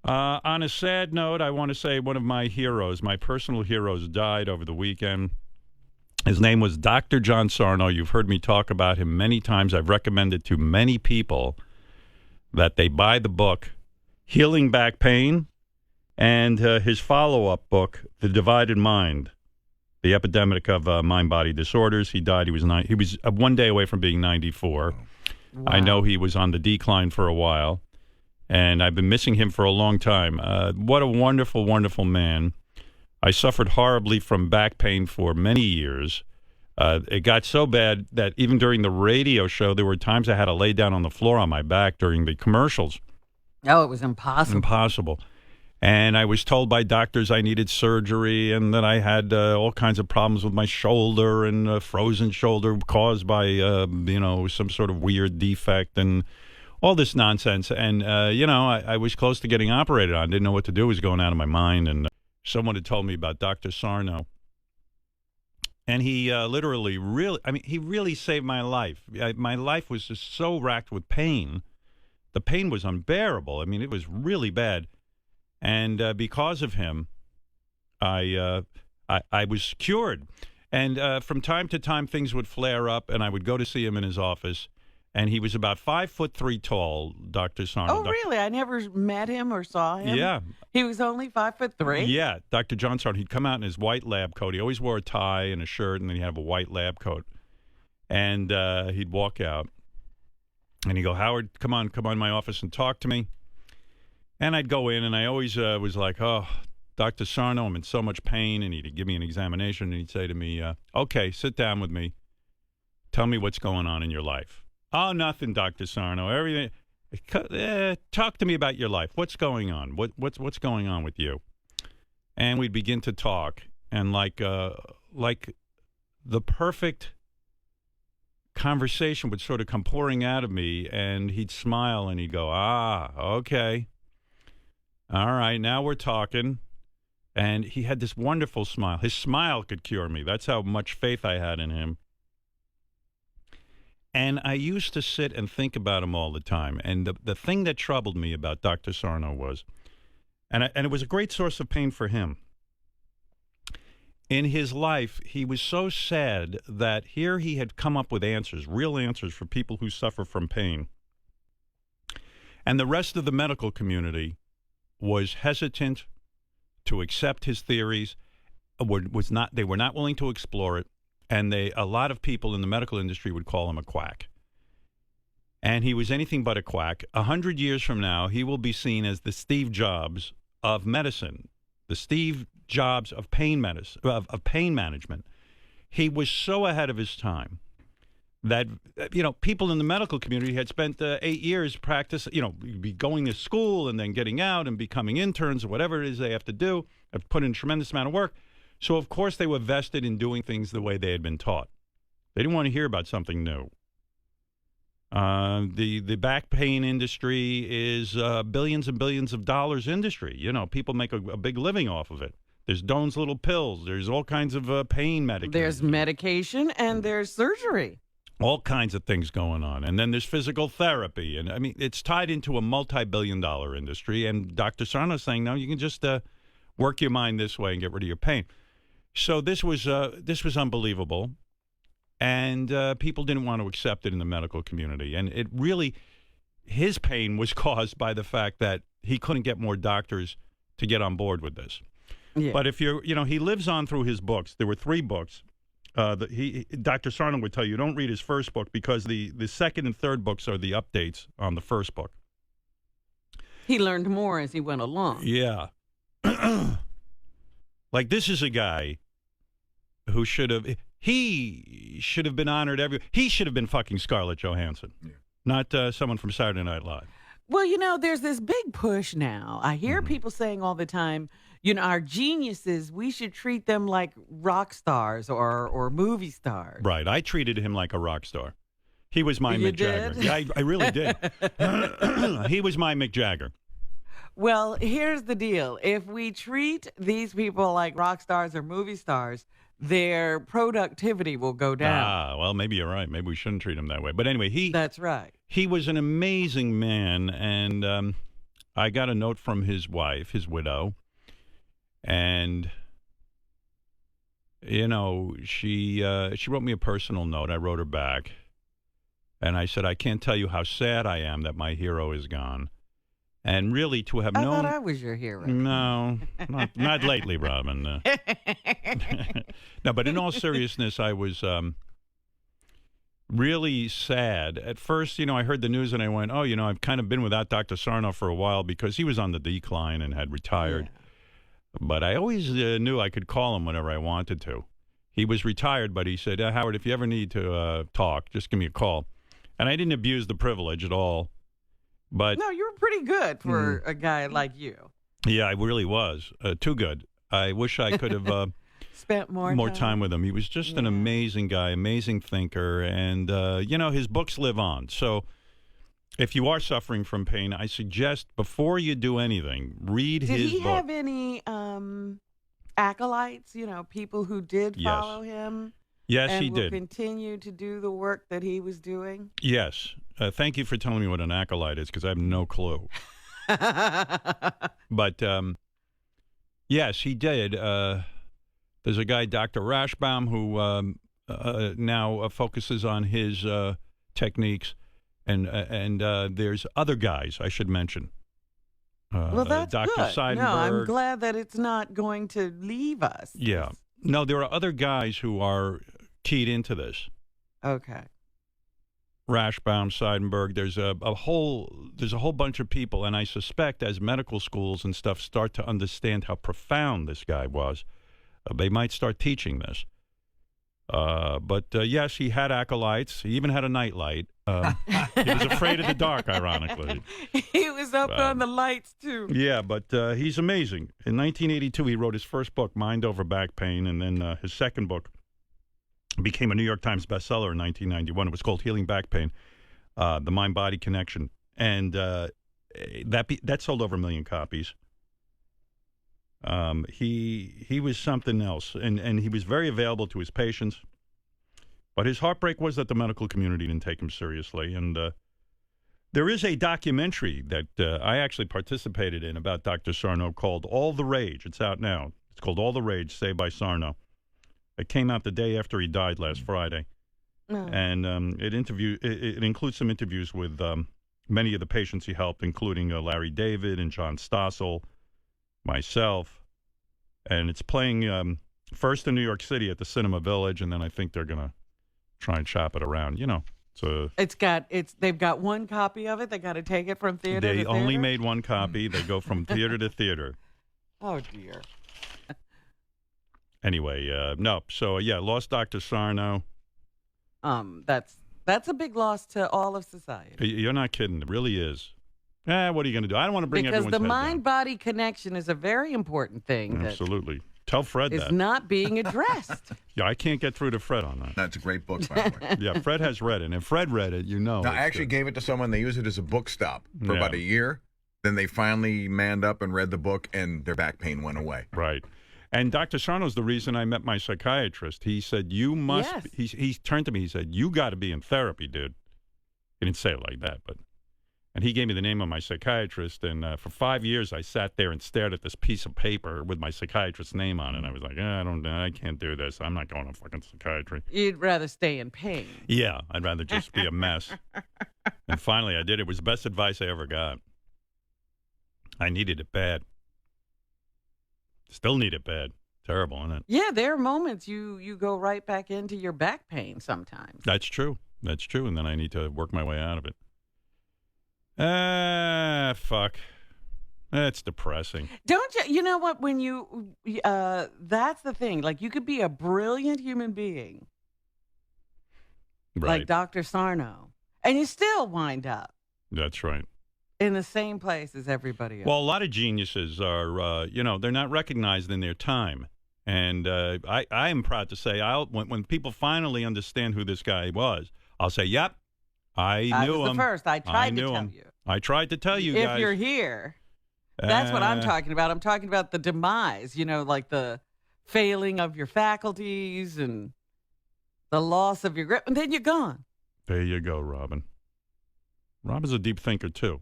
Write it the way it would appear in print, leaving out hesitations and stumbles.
On a sad note, I want to say one of my heroes, my personal heroes, died over the weekend. His name was Dr. John Sarno. You've heard me talk about him many times. I've recommended to many people that they buy the book, Healing Back Pain, and his follow-up book, The Divided Mind, The Epidemic of Mind-Body Disorders. He died. He was one day away from being 94. Wow. I know he was on the decline for a while, and I've been missing him for a long time. What a wonderful, wonderful man. I suffered horribly from back pain for many years. It got so bad that even during the radio show, there were times I had to lay down on the floor on my back during the commercials. Oh, it was impossible. Impossible. And I was told by doctors I needed surgery and that I had all kinds of problems with my shoulder and a frozen shoulder caused by, some sort of weird defect and all this nonsense. And, I was close to getting operated on. Didn't know what to do. It was going out of my mind. And someone had told me about Dr. Sarno. And he he really saved my life. My life was just so racked with pain. The pain was unbearable. I mean, it was really bad. And because of him, I was cured. And from time to time, things would flare up, and I would go to see him in his office. And he was about 5'3" tall, Dr. Sarno. Oh, really? I never met him or saw him. Yeah. He was only 5'3"? Yeah, Dr. John Sarno. He'd come out in his white lab coat. He always wore a tie and a shirt, and then he'd have a white lab coat. And he'd walk out, and he'd go, "Howard, come on in my office and talk to me." And I'd go in, and I always was like, "Oh, Dr. Sarno, I'm in so much pain." And he'd give me an examination, and he'd say to me, "Okay, sit down with me. Tell me what's going on in your life." "Oh, nothing, Dr. Sarno. Everything. Talk to me about your life. What's going on? What's going on with you?" And we'd begin to talk, and like the perfect conversation would sort of come pouring out of me, and he'd smile, and he'd go, "Ah, okay. All right, now we're talking." And he had this wonderful smile. His smile could cure me. That's how much faith I had in him. And I used to sit and think about him all the time. And the thing that troubled me about Dr. Sarno was, and it was a great source of pain for him, in his life, he was so sad that here he had come up with answers, real answers for people who suffer from pain. And the rest of the medical community was hesitant to accept his theories, they were not willing to explore it, and a lot of people in the medical industry would call him a quack. And he was anything but a quack. 100 years from now, he will be seen as the Steve Jobs of medicine, the Steve Jobs of pain medicine, of pain management. He was so ahead of his time that, people in the medical community had spent 8 years practice, be going to school and then getting out and becoming interns or whatever it is they have to do, have put in a tremendous amount of work. So, of course, they were vested in doing things the way they had been taught. They didn't want to hear about something new. The back pain industry is billions and billions of dollars industry. People make a big living off of it. There's Doan's Little Pills. There's all kinds of pain medication. There's medication and there's surgery. All kinds of things going on. And then there's physical therapy. And, I mean, it's tied into a multi-billion-dollar industry. And Dr. Sarno's saying, no, you can just work your mind this way and get rid of your pain. So this was unbelievable. And people didn't want to accept it in the medical community. And it really, his pain was caused by the fact that he couldn't get more doctors to get on board with this. Yeah. But if he lives on through his books. There were 3 books. Dr. Sarno would tell you, don't read his first book because the second and third books are the updates on the first book. He learned more as he went along. Yeah. Like, this is a guy who should have been honored he should have been fucking Scarlett Johansson, not someone from Saturday Night Live. Well, there's this big push now. I hear people saying all the time, our geniuses, we should treat them like rock stars or movie stars. Right. I treated him like a rock star. He was my You Mick Jagger. did? Yeah, I really did. He was my Mick Jagger. Well, here's the deal. If we treat these people like rock stars or movie stars, their productivity will go down. Well, maybe you're right. Maybe we shouldn't treat him that way. But anyway, That's right. he was an amazing man, and I got a note from his wife, his widow, and she wrote me a personal note. I wrote her back, and I said, I can't tell you how sad I am that my hero is gone. And really, to have I known... thought I was your hero. No, not lately, Robin. No, but in all seriousness, I was really sad. At first, I heard the news and I went, oh, I've kind of been without Dr. Sarno for a while because he was on the decline and had retired. Yeah. But I always knew I could call him whenever I wanted to. He was retired, but he said, Howard, if you ever need to talk, just give me a call. And I didn't abuse the privilege at all. But no, you were pretty good for a guy like you. Yeah, I really was. Too good. I wish I could have spent more time with him. He was just an amazing guy, amazing thinker. And, his books live on. So if you are suffering from pain, I suggest before you do anything, read his book. Did he have any acolytes, people who did follow him? Yes, and he will did. Continue to do the work that he was doing? Yes. Thank you for telling me what an acolyte is, because I have no clue. But, yes, he did. There's a guy, Dr. Rashbaum, who now focuses on his techniques. And there's other guys I should mention. Well, that's Dr. good. Seidenberg. No, I'm glad that it's not going to leave us. Yeah. No, there are other guys who are keyed into this. Okay. Rashbaum, Seidenberg. There's a whole bunch of people, and I suspect as medical schools and stuff start to understand how profound this guy was, they might start teaching this. But yes, he had acolytes. He even had a nightlight. He was afraid of the dark, ironically. He was up on the lights, too. Yeah, but he's amazing. In 1982, he wrote his first book, Mind Over Back Pain, and then his second book became a New York Times bestseller in 1991. It was called Healing Back Pain, The Mind-Body Connection. And that sold over 1 million copies. He was something else, and he was very available to his patients. But his heartbreak was that the medical community didn't take him seriously. And there is a documentary that I actually participated in about Dr. Sarno called All the Rage. It's out now. It's called All the Rage, Saved by Sarno. It came out the day after he died last Friday. Oh. And it includes some interviews with many of the patients he helped, including Larry David and John Stossel, myself. And it's playing first in New York City at the Cinema Village, and then I think they're going to try and shop it around. They've got one copy of it. They got to take it from theater to theater. They only made one copy. They go from theater to theater. Oh, dear. Anyway, no. So, lost Dr. Sarno. That's a big loss to all of society. You're not kidding. It really is. What are you going to do? I don't want to bring everyone's Because the head down. mind-body connection is a very important thing. Absolutely. Tell Fred that. It's not being addressed. Yeah, I can't get through to Fred on that. That's a great book, by the way. Yeah, Fred has read it. And if Fred read it, No, I actually gave it to someone. They used it as a book stop for about a year. Then they finally manned up and read the book, and their back pain went away. Right. And Dr. Sarno's the reason I met my psychiatrist. He said, you must, he turned to me, he said, you got to be in therapy, dude. He didn't say it like that, and he gave me the name of my psychiatrist, and for 5 years I sat there and stared at this piece of paper with my psychiatrist's name on it, and I was like, I can't do this. I'm not going to fucking psychiatry. You'd rather stay in pain. Yeah, I'd rather just be a mess. And finally I did. It was the best advice I ever got. I needed it bad. Still need it bad. Terrible, isn't it? Yeah, there are moments you go right back into your back pain sometimes. That's true. That's true. And then I need to work my way out of it. Fuck. That's depressing. Don't you? You know what? When that's the thing. Like, you could be a brilliant human being, like Dr. Sarno, and you still wind up. That's right. In the same place as everybody else. Well, a lot of geniuses are, they're not recognized in their time. And I am proud to say, when people finally understand who this guy was, I'll say, yep, I knew him. The first. I tried to tell you. I tried to tell you guys. If you're here, that's what I'm talking about. I'm talking about the demise, like the failing of your faculties and the loss of your grip, and then you're gone. There you go, Robin. Robin's a deep thinker, too.